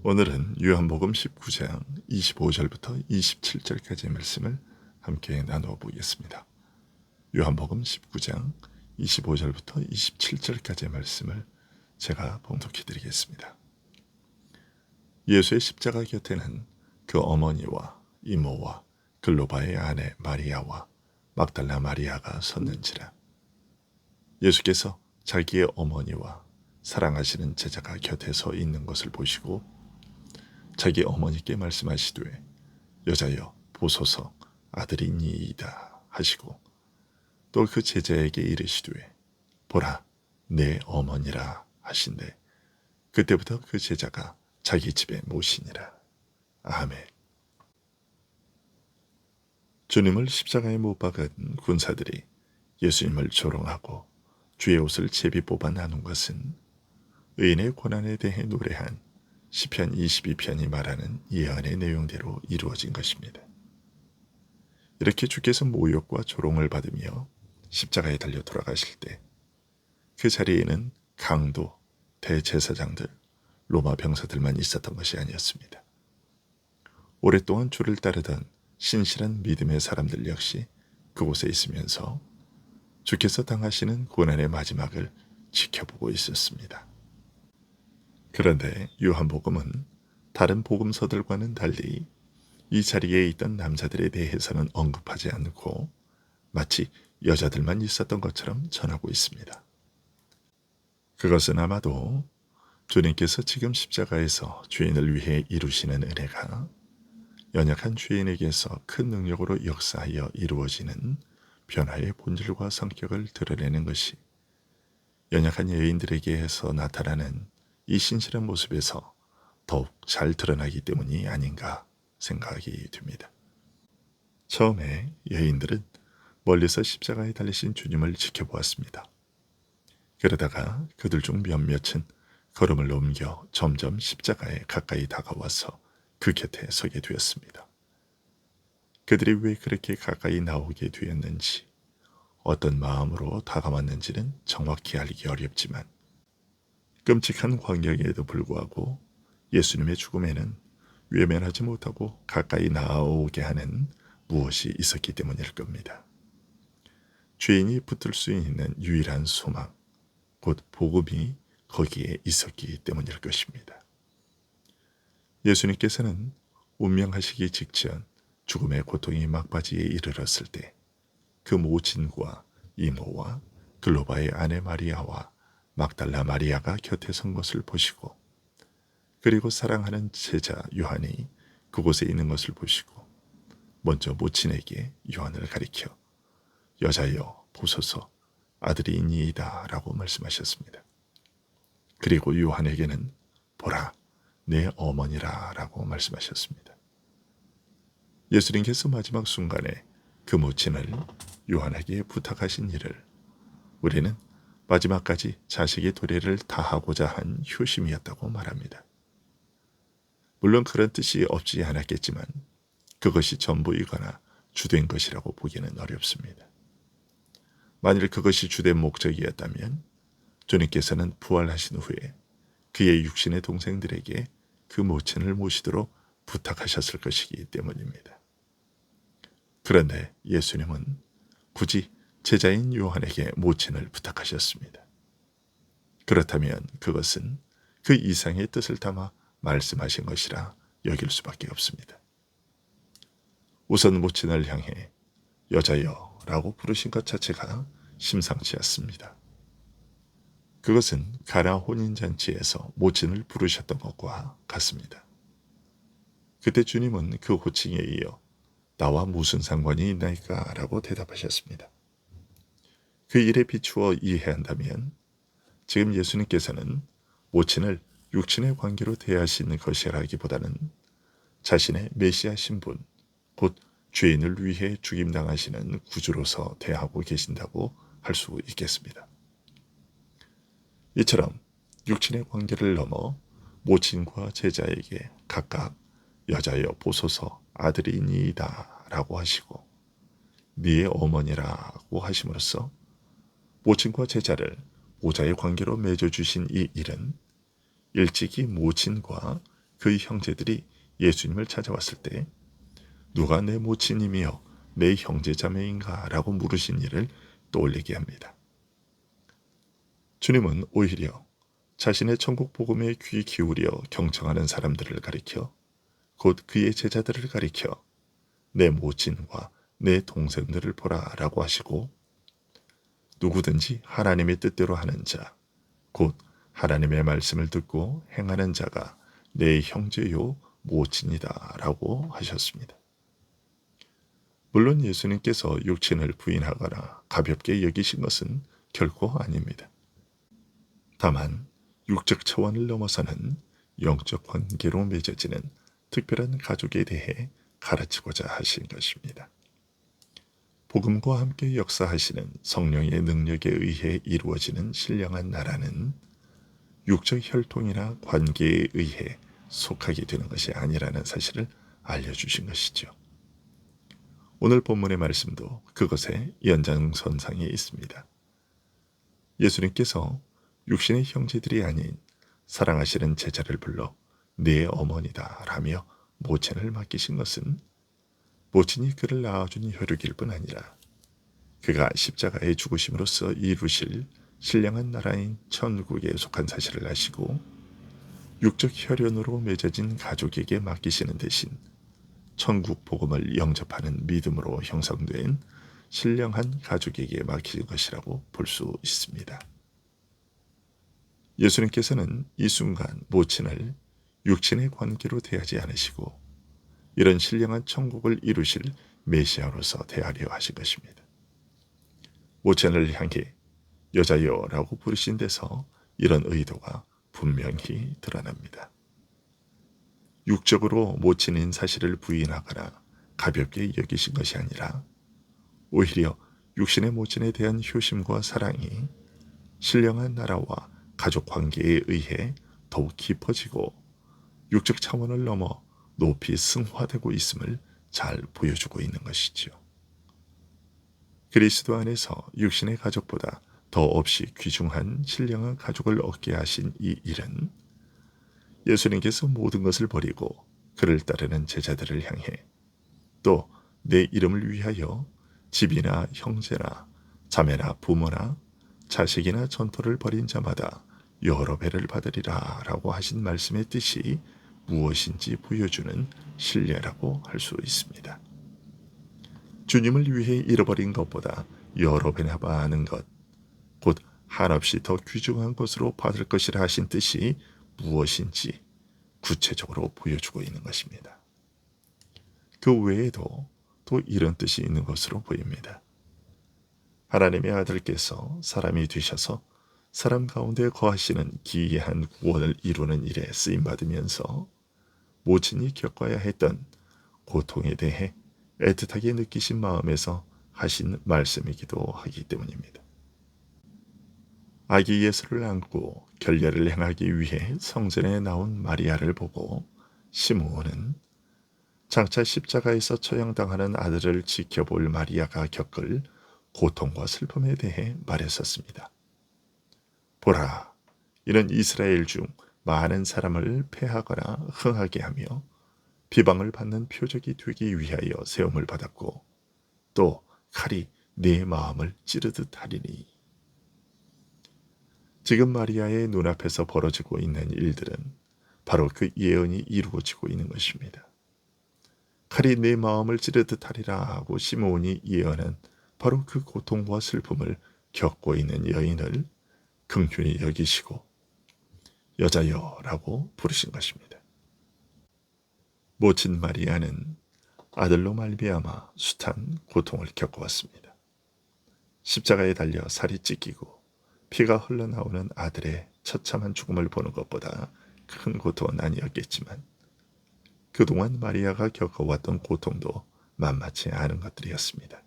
오늘은 요한복음 19장 25절부터 27절까지의 말씀을 함께 나누어 보겠습니다. 요한복음 19장 25절부터 27절까지의 말씀을 제가 봉독해 드리겠습니다. 예수의 십자가 곁에는 그 어머니와 이모와 글로바의 아내 마리아와 막달라 마리아가 섰는지라. 예수께서 자기의 어머니와 사랑하시는 제자가 곁에 서 있는 것을 보시고 자기 어머니께 말씀하시되 여자여 보소서 아들이니이다 하시고 또 그 제자에게 이르시되 보라 내 어머니라 하신대 그때부터 그 제자가 자기 집에 모시니라. 아멘. 주님을 십자가에 못 박은 군사들이 예수님을 조롱하고 주의 옷을 제비 뽑아 나눈 것은 의인의 고난에 대해 노래한 시편 22편이 말하는 예언의 내용대로 이루어진 것입니다. 이렇게 주께서 모욕과 조롱을 받으며 십자가에 달려 돌아가실 때 그 자리에는 강도, 대제사장들, 로마 병사들만 있었던 것이 아니었습니다. 오랫동안 주를 따르던 신실한 믿음의 사람들 역시 그곳에 있으면서 주께서 당하시는 고난의 마지막을 지켜보고 있었습니다. 그런데 요한복음은 다른 복음서들과는 달리 이 자리에 있던 남자들에 대해서는 언급하지 않고 마치 여자들만 있었던 것처럼 전하고 있습니다. 그것은 아마도 주님께서 지금 십자가에서 죄인을 위해 이루시는 은혜가 연약한 죄인에게서 큰 능력으로 역사하여 이루어지는 변화의 본질과 성격을 드러내는 것이 연약한 여인들에게서 나타나는 이 신실한 모습에서 더욱 잘 드러나기 때문이 아닌가 생각이 됩니다. 처음에 여인들은 멀리서 십자가에 달리신 주님을 지켜보았습니다. 그러다가 그들 중 몇몇은 걸음을 옮겨 점점 십자가에 가까이 다가와서 그 곁에 서게 되었습니다. 그들이 왜 그렇게 가까이 나오게 되었는지, 어떤 마음으로 다가왔는지는 정확히 알기 어렵지만 끔찍한 광경에도 불구하고 예수님의 죽음에는 외면하지 못하고 가까이 나오게 하는 무엇이 있었기 때문일 겁니다. 죄인이 붙을 수 있는 유일한 소망, 곧 복음이 거기에 있었기 때문일 것입니다. 예수님께서는 운명하시기 직전 죽음의 고통이 막바지에 이르렀을 때 그 모친과 이모와 글로바의 아내 마리아와 막달라 마리아가 곁에 선 것을 보시고 그리고 사랑하는 제자 요한이 그곳에 있는 것을 보시고 먼저 모친에게 요한을 가리켜 여자여 보소서 아들이니이다 라고 말씀하셨습니다. 그리고 요한에게는 보라 내 어머니라 라고 말씀하셨습니다. 예수님께서 마지막 순간에 그 모친을 요한에게 부탁하신 일을 우리는 마지막까지 자식의 도리를 다하고자 한 효심이었다고 말합니다. 물론 그런 뜻이 없지 않았겠지만 그것이 전부이거나 주된 것이라고 보기는 어렵습니다. 만일 그것이 주된 목적이었다면 주님께서는 부활하신 후에 그의 육신의 동생들에게 그 모친을 모시도록 부탁하셨을 것이기 때문입니다. 그런데 예수님은 굳이 제자인 요한에게 모친을 부탁하셨습니다. 그렇다면 그것은 그 이상의 뜻을 담아 말씀하신 것이라 여길 수밖에 없습니다. 우선 모친을 향해 여자여 라고 부르신 것 자체가 심상치 않습니다. 그것은 가나 혼인잔치에서 모친을 부르셨던 것과 같습니다. 그때 주님은 그 호칭에 이어 나와 무슨 상관이 있나이까 라고 대답하셨습니다. 그 일에 비추어 이해한다면 지금 예수님께서는 모친을 육친의 관계로 대하시는 것이라기보다는 자신의 메시아 신분, 곧 죄인을 위해 죽임당하시는 구주로서 대하고 계신다고 할 수 있겠습니다. 이처럼 육친의 관계를 넘어 모친과 제자에게 각각 여자여 보소서 아들이니이다 라고 하시고 네의 어머니라고 하심으로써 모친과 제자를 보좌의 관계로 맺어주신 이 일은 일찍이 모친과 그의 형제들이 예수님을 찾아왔을 때 누가 내 모친님이여 내 형제자매인가 라고 물으신 일을 떠올리게 합니다. 주님은 오히려 자신의 천국 복음에 귀 기울여 경청하는 사람들을 가리켜 곧 그의 제자들을 가리켜 내 모친과 내 동생들을 보라 라고 하시고 누구든지 하나님의 뜻대로 하는 자, 곧 하나님의 말씀을 듣고 행하는 자가 내 형제요 모친이다 라고 하셨습니다. 물론 예수님께서 육친을 부인하거나 가볍게 여기신 것은 결코 아닙니다. 다만 육적 차원을 넘어서는 영적 관계로 맺어지는 특별한 가족에 대해 가르치고자 하신 것입니다. 복음과 함께 역사하시는 성령의 능력에 의해 이루어지는 신령한 나라는 육적 혈통이나 관계에 의해 속하게 되는 것이 아니라는 사실을 알려주신 것이죠. 오늘 본문의 말씀도 그것의 연장선상에 있습니다. 예수님께서 육신의 형제들이 아닌 사랑하시는 제자를 불러 내 어머니다 라며 모친을 맡기신 것은 모친이 그를 낳아준 혈육일 뿐 아니라 그가 십자가에 죽으심으로써 이루실 신령한 나라인 천국에 속한 사실을 아시고 육적 혈연으로 맺어진 가족에게 맡기시는 대신 천국 복음을 영접하는 믿음으로 형성된 신령한 가족에게 맡긴 것이라고 볼 수 있습니다. 예수님께서는 이 순간 모친을 육친의 관계로 대하지 않으시고 이런 신령한 천국을 이루실 메시아로서 대하려 하신 것입니다. 모친을 향해 여자여라고 부르신 데서 이런 의도가 분명히 드러납니다. 육적으로 모친인 사실을 부인하거나 가볍게 여기신 것이 아니라 오히려 육신의 모친에 대한 효심과 사랑이 신령한 나라와 가족 관계에 의해 더욱 깊어지고 육적 차원을 넘어 높이 승화되고 있음을 잘 보여주고 있는 것이지요. 그리스도 안에서 육신의 가족보다 더 없이 귀중한 신령한 가족을 얻게 하신 이 일은 예수님께서 모든 것을 버리고 그를 따르는 제자들을 향해 또 내 이름을 위하여 집이나 형제나 자매나 부모나 자식이나 전토를 벌인 자마다 여러 배를 받으리라 라고 하신 말씀의 뜻이 무엇인지 보여주는 신뢰라고 할 수 있습니다. 주님을 위해 잃어버린 것보다 여러 배나 많은 것, 곧 한없이 더 귀중한 것으로 받을 것이라 하신 뜻이 무엇인지 구체적으로 보여주고 있는 것입니다. 그 외에도 또 이런 뜻이 있는 것으로 보입니다. 하나님의 아들께서 사람이 되셔서 사람 가운데 거하시는 기이한 구원을 이루는 일에 쓰임받으면서 모친이 겪어야 했던 고통에 대해 애틋하게 느끼신 마음에서 하신 말씀이기도 하기 때문입니다. 아기 예수를 안고 결례를 행하기 위해 성전에 나온 마리아를 보고 시므온은 장차 십자가에서 처형당하는 아들을 지켜볼 마리아가 겪을 고통과 슬픔에 대해 말했었습니다. 보라, 이는 이스라엘 중 많은 사람을 패하거나 흥하게 하며 비방을 받는 표적이 되기 위하여 세움을 받았고 또 칼이 네 마음을 찌르듯 하리니. 지금 마리아의 눈앞에서 벌어지고 있는 일들은 바로 그 예언이 이루어지고 있는 것입니다. 칼이 내 마음을 찌르듯 하리라 하고 시므온이 예언한 바로 그 고통과 슬픔을 겪고 있는 여인을 긍휼히 여기시고 여자여라고 부르신 것입니다. 모친 마리아는 아들로 말미암아 숱한 고통을 겪어왔습니다. 십자가에 달려 살이 찢기고 피가 흘러나오는 아들의 처참한 죽음을 보는 것보다 큰 고통은 아니었겠지만 그동안 마리아가 겪어왔던 고통도 만만치 않은 것들이었습니다.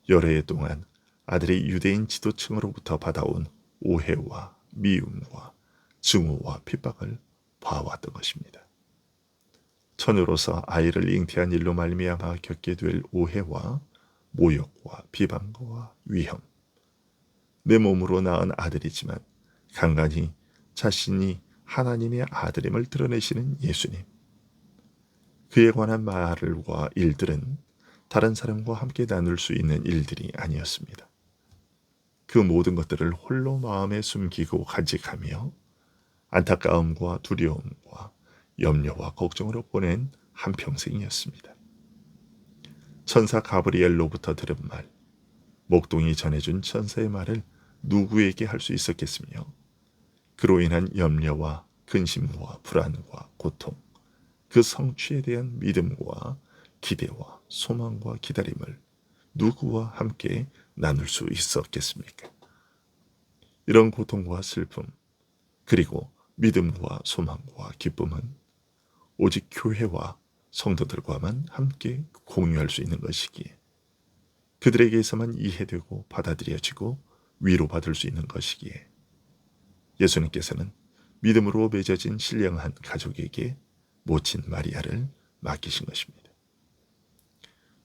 여러 해 동안 아들이 유대인 지도층으로부터 받아온 오해와 미움과 증오와 핍박을 봐왔던 것입니다. 처녀로서 아이를 잉태한 일로 말미암아 겪게 될 오해와 모욕과 비방과 위험, 내 몸으로 낳은 아들이지만 간간히 자신이 하나님의 아들임을 드러내시는 예수님. 그에 관한 말과 일들은 다른 사람과 함께 나눌 수 있는 일들이 아니었습니다. 그 모든 것들을 홀로 마음에 숨기고 간직하며 안타까움과 두려움과 염려와 걱정으로 보낸 한평생이었습니다. 천사 가브리엘로부터 들은 말, 목동이 전해준 천사의 말을 누구에게 할 수 있었겠으며 그로 인한 염려와 근심과 불안과 고통, 그 성취에 대한 믿음과 기대와 소망과 기다림을 누구와 함께 나눌 수 있었겠습니까? 이런 고통과 슬픔, 그리고 믿음과 소망과 기쁨은 오직 교회와 성도들과만 함께 공유할 수 있는 것이기에 그들에게서만 이해되고 받아들여지고 위로받을 수 있는 것이기에 예수님께서는 믿음으로 맺어진 신령한 가족에게 모친 마리아를 맡기신 것입니다.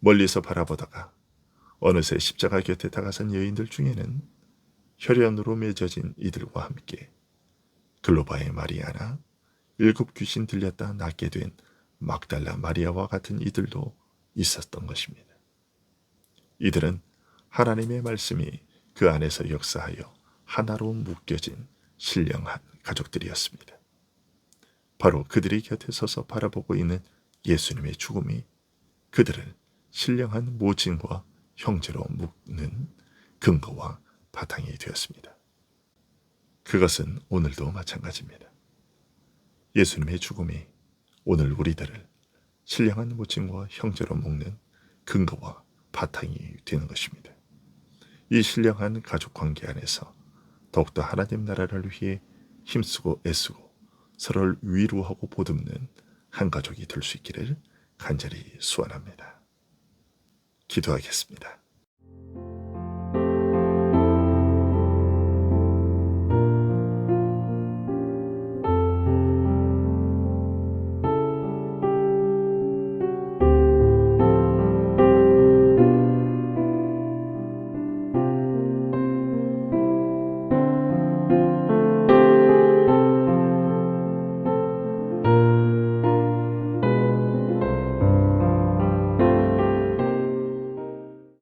멀리서 바라보다가 어느새 십자가 곁에 다가선 여인들 중에는 혈연으로 맺어진 이들과 함께 글로바의 마리아나 7 귀신 들렸다 낫게 된 막달라 마리아와 같은 이들도 있었던 것입니다. 이들은 하나님의 말씀이 그 안에서 역사하여 하나로 묶여진 신령한 가족들이었습니다. 바로 그들이 곁에 서서 바라보고 있는 예수님의 죽음이 그들을 신령한 모친과 형제로 묶는 근거와 바탕이 되었습니다. 그것은 오늘도 마찬가지입니다. 예수님의 죽음이 오늘 우리들을 신령한 모친과 형제로 묶는 근거와 바탕이 되는 것입니다. 이 신령한 가족 관계 안에서 더욱더 하나님 나라를 위해 힘쓰고 애쓰고 서로를 위로하고 보듬는 한 가족이 될 수 있기를 간절히 소원합니다. 기도하겠습니다.